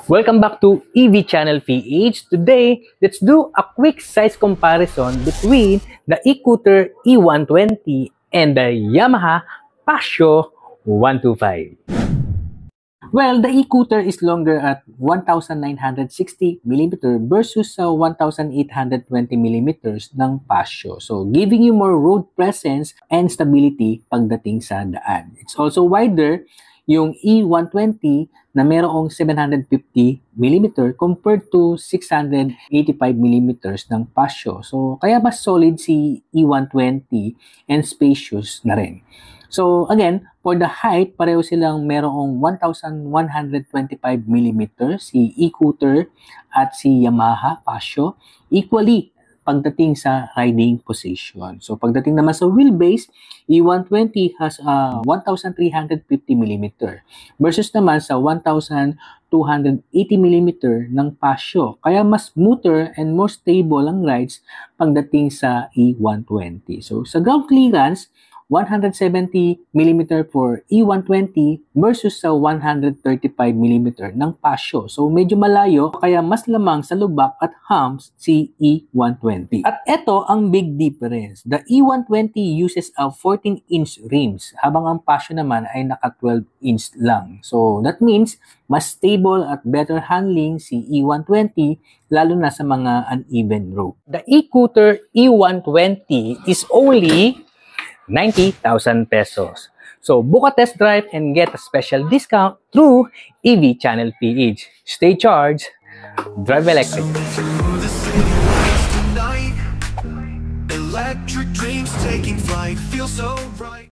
Welcome back to EV Channel PH. Today, let's do a quick size comparison between the e-scooter E120 and the Yamaha Passion 125. Well, the e-scooter is longer at 1,960mm versus 1,820mm ng Passion. So, giving you more road presence and stability pagdating sa daan. It's also wider yung E120 na merong 750mm compared to 685mm ng Passion. So, kaya mas solid si E120 and spacious na rin. So, again, for the height, pareho silang merong 1,125mm si e-scooter at si Yamaha Passion. Equally, pagdating sa riding position. So, pagdating naman sa wheelbase, E120 has 1,350mm versus naman sa 1,280mm ng Passion. Kaya mas smoother and more stable ang rides pagdating sa E120. So, sa ground clearance, 170mm for E120 versus sa 135mm ng Passion. So, medyo malayo, kaya mas lamang sa lubak at humps si E120. At ito ang big difference. The E120 uses a 14-inch rims, habang ang Passion naman ay naka 12-inch lang. So, that means mas stable at better handling si E120, lalo na sa mga uneven road. The e-scooter E120 is only 90,000 pesos. So, book a test drive and get a special discount through EV Channel PH. Stay charged, drive electric. Electric dreams taking flight, feel so bright.